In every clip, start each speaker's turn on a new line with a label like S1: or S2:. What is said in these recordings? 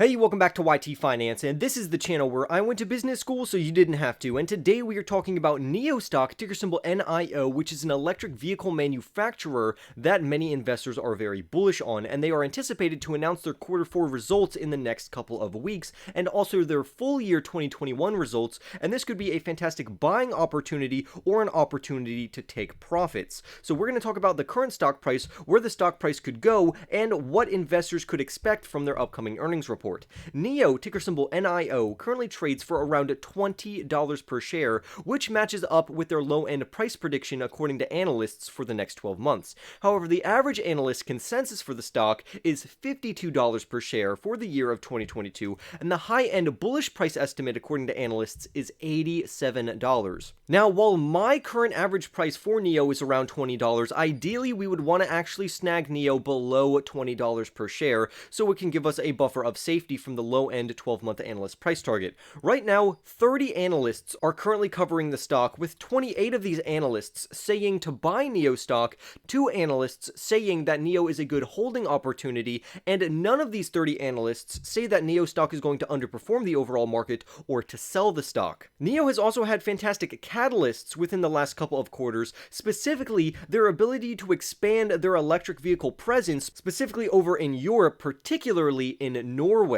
S1: Hey, welcome back to YT Finance, and this is the channel where I went to business school so you didn't have to, and today we are talking about NIO stock, ticker symbol NIO, which is an electric vehicle manufacturer that many investors are very bullish on, and they are anticipated to announce their Q4 results in the next couple of weeks, and also their full year 2021 results, and this could be a fantastic buying opportunity or an opportunity to take profits. So we're going to talk about the current stock price, where the stock price could go, and what investors could expect from their upcoming earnings report. NIO, ticker symbol NIO, currently trades for around $20 per share, which matches up with their low-end price prediction according to analysts for the next 12 months. However, the average analyst consensus for the stock is $52 per share for the year of 2022, and the high-end bullish price estimate according to analysts is $87. Now, while my current average price for NIO is around $20, ideally we would want to actually snag NIO below $20 per share so it can give us a buffer of safety from the low-end 12-month analyst price target. Right now, 30 analysts are currently covering the stock, with 28 of these analysts saying to buy NIO stock, 2 analysts saying that NIO is a good holding opportunity, and none of these 30 analysts say that NIO stock is going to underperform the overall market or to sell the stock. NIO has also had fantastic catalysts within the last couple of quarters, specifically their ability to expand their electric vehicle presence, specifically over in Europe, particularly in Norway,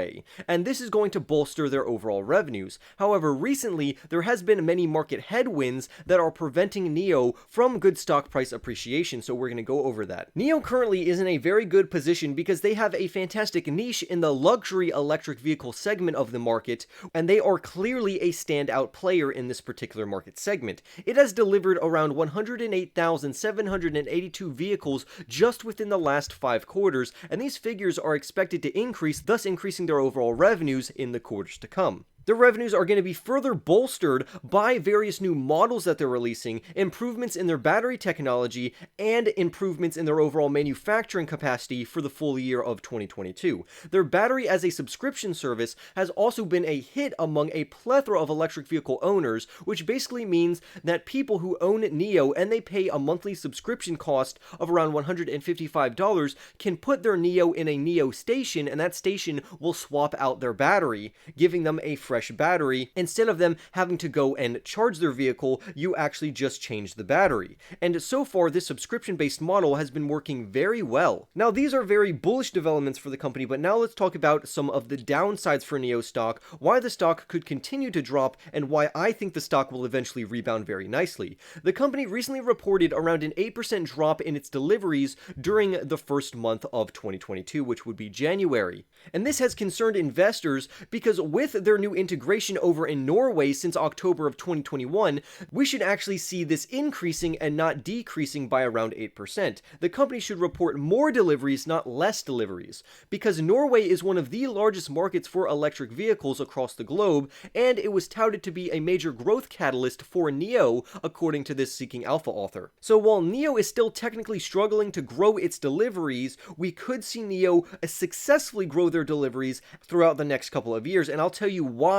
S1: and this is going to bolster their overall revenues. However, recently, there has been many market headwinds that are preventing NIO from good stock price appreciation, so we're going to go over that. NIO currently is in a very good position because they have a fantastic niche in the luxury electric vehicle segment of the market, and they are clearly a standout player in this particular market segment. It has delivered around 108,782 vehicles just within the last 5 quarters, and these figures are expected to increase, thus increasing their overall revenues in the quarters to come. Their revenues are going to be further bolstered by various new models that they're releasing, improvements in their battery technology, and improvements in their overall manufacturing capacity for the full year of 2022. Their battery as a subscription service has also been a hit among a plethora of electric vehicle owners, which basically means that people who own NIO and they pay a monthly subscription cost of around $155 can put their NIO in a NIO station, and that station will swap out their battery, giving them a fresh battery. Instead of them having to go and charge their vehicle, you actually just change the battery. And so far, this subscription-based model has been working very well. Now, these are very bullish developments for the company, but now let's talk about some of the downsides for NIO stock, why the stock could continue to drop, and why I think the stock will eventually rebound very nicely. The company recently reported around an 8% drop in its deliveries during the first month of 2022, which would be January. And this has concerned investors because with their new integration over in Norway since October of 2021, we should actually see this increasing and not decreasing by around 8%. The company should report more deliveries, not less deliveries, because Norway is one of the largest markets for electric vehicles across the globe, and it was touted to be a major growth catalyst for NIO, according to this Seeking Alpha author. So while NIO is still technically struggling to grow its deliveries, we could see NIO successfully grow their deliveries throughout the next couple of years, and I'll tell you why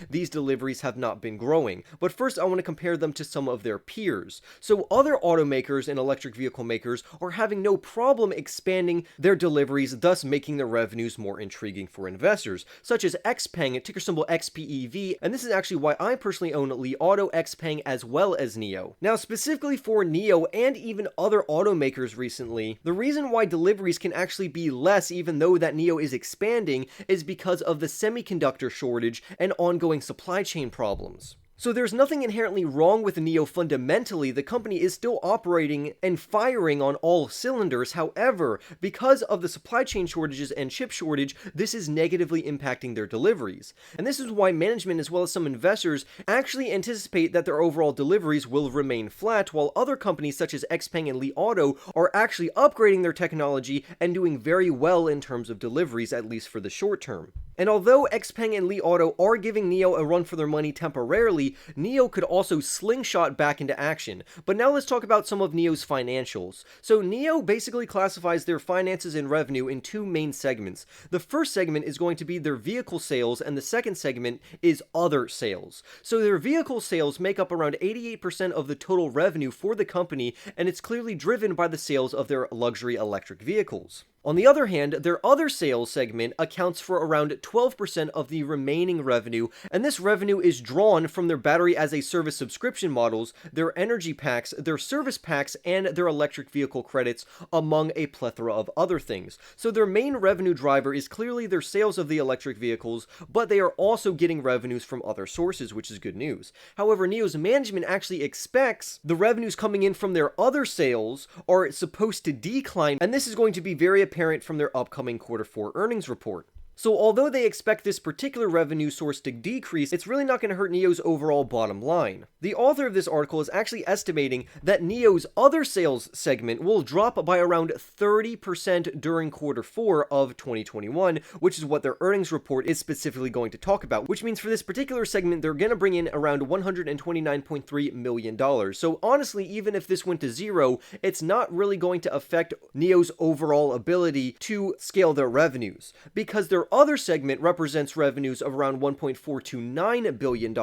S1: these deliveries have not been growing. But first, I want to compare them to some of their peers. So other automakers and electric vehicle makers are having no problem expanding their deliveries, thus making their revenues more intriguing for investors, such as XPeng, ticker symbol XPEV, and this is actually why I personally own Li Auto, XPeng, as well as NIO. Now, specifically for NIO and even other automakers recently, the reason why deliveries can actually be less even though that NIO is expanding is because of the semiconductor shortage and ongoing supply chain problems. So there's nothing inherently wrong with NIO fundamentally. The company is still operating and firing on all cylinders. However, because of the supply chain shortages and chip shortage, this is negatively impacting their deliveries. And this is why management as well as some investors actually anticipate that their overall deliveries will remain flat, while other companies such as XPeng and Li Auto are actually upgrading their technology and doing very well in terms of deliveries, at least for the short term. And although XPeng and Li Auto are giving NIO a run for their money temporarily, NIO could also slingshot back into action. But now let's talk about some of NIO's financials. So NIO basically classifies their finances and revenue in 2 main segments. The first segment is going to be their vehicle sales, and the second segment is other sales. So their vehicle sales make up around 88% of the total revenue for the company, and it's clearly driven by the sales of their luxury electric vehicles. On the other hand, their other sales segment accounts for around 12% of the remaining revenue, and this revenue is drawn from their battery as a service subscription models, their energy packs, their service packs, and their electric vehicle credits, among a plethora of other things. So their main revenue driver is clearly their sales of the electric vehicles, but they are also getting revenues from other sources, which is good news. However, NIO's management actually expects the revenues coming in from their other sales are supposed to decline, and this is going to be very apparent from their upcoming Q4 earnings report. So although they expect this particular revenue source to decrease, it's really not going to hurt NIO's overall bottom line. The author of this article is actually estimating that NIO's other sales segment will drop by around 30% during Q4 of 2021, which is what their earnings report is specifically going to talk about, which means for this particular segment, they're going to bring in around $129.3 million. So honestly, even if this went to zero, it's not really going to affect NIO's overall ability to scale their revenues, because their other segment represents revenues of around $1.429 billion,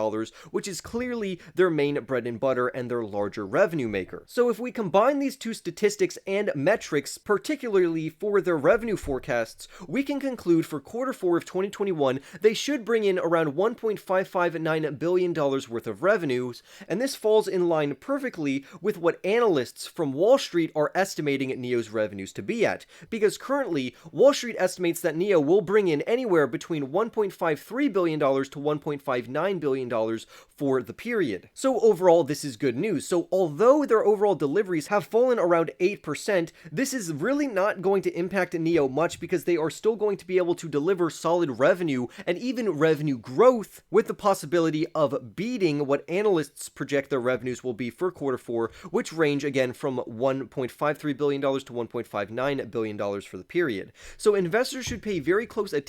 S1: which is clearly their main bread and butter and their larger revenue maker. So if we combine these two statistics and metrics, particularly for their revenue forecasts, we can conclude for Q4 of 2021, they should bring in around $1.559 billion worth of revenues, and this falls in line perfectly with what analysts from Wall Street are estimating NIO's revenues to be at, because currently, Wall Street estimates that NIO will bring in anywhere between $1.53 billion to $1.59 billion for the period. So overall, this is good news. So although their overall deliveries have fallen around 8%, this is really not going to impact NIO much because they are still going to be able to deliver solid revenue and even revenue growth, with the possibility of beating what analysts project their revenues will be for Q4, which range again from $1.53 billion to $1.59 billion for the period. So investors should pay very close attention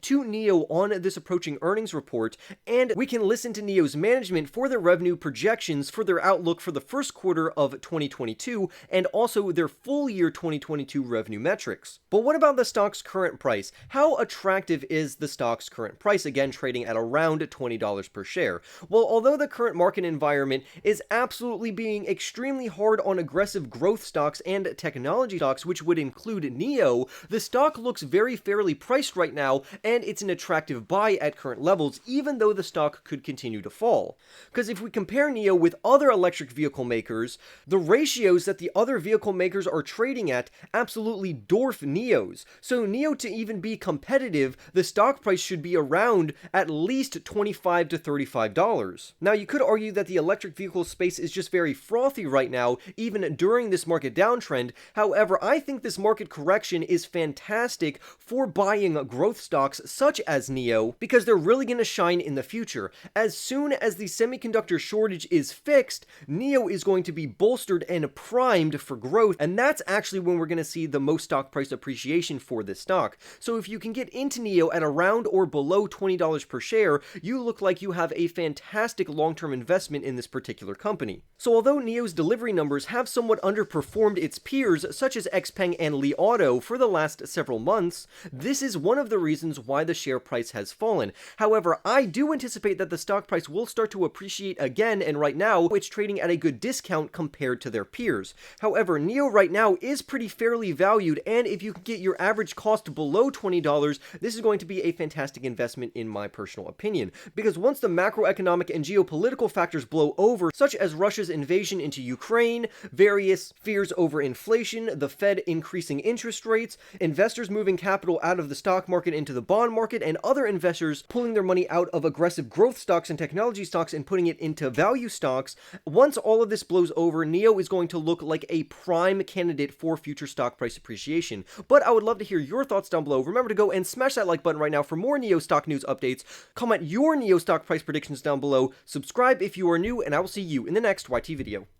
S1: to NIO on this approaching earnings report, and we can listen to NIO's management for their revenue projections for their outlook for the first quarter of 2022 and also their full year 2022 revenue metrics. But what about the stock's current price? How attractive is the stock's current price, again trading at around $20 per share? Well, although the current market environment is absolutely being extremely hard on aggressive growth stocks and technology stocks, which would include NIO, the stock looks very fairly priced right now, and it's an attractive buy at current levels, even though the stock could continue to fall. Because if we compare NIO with other electric vehicle makers, the ratios that the other vehicle makers are trading at absolutely dwarf NIO's. So NIO to even be competitive, the stock price should be around at least $25 to $35. Now, you could argue that the electric vehicle space is just very frothy right now, even during this market downtrend. However, I think this market correction is fantastic for buying growth stocks such as NIO, because they're really going to shine in the future. As soon as the semiconductor shortage is fixed, NIO is going to be bolstered and primed for growth, and that's actually when we're going to see the most stock price appreciation for this stock. So if you can get into NIO at around or below $20 per share, you look like you have a fantastic long-term investment in this particular company. So although NIO's delivery numbers have somewhat underperformed its peers such as XPeng and Li Auto for the last several months, this is one of the reasons why the share price has fallen. However, I do anticipate that the stock price will start to appreciate again, and right now it's trading at a good discount compared to their peers. However, NIO right now is pretty fairly valued, and if you can get your average cost below $20, this is going to be a fantastic investment in my personal opinion. Because once the macroeconomic and geopolitical factors blow over, such as Russia's invasion into Ukraine, various fears over inflation, the Fed increasing interest rates, investors moving capital out of the stock market into the bond market, and other investors pulling their money out of aggressive growth stocks and technology stocks and putting it into value stocks, once all of this blows over, NIO is going to look like a prime candidate for future stock price appreciation. But I would love to hear your thoughts down below. Remember to go and smash that like button right now for more NIO stock news updates. Comment your NIO stock price predictions down below. Subscribe if you are new, and I will see you in the next YT video.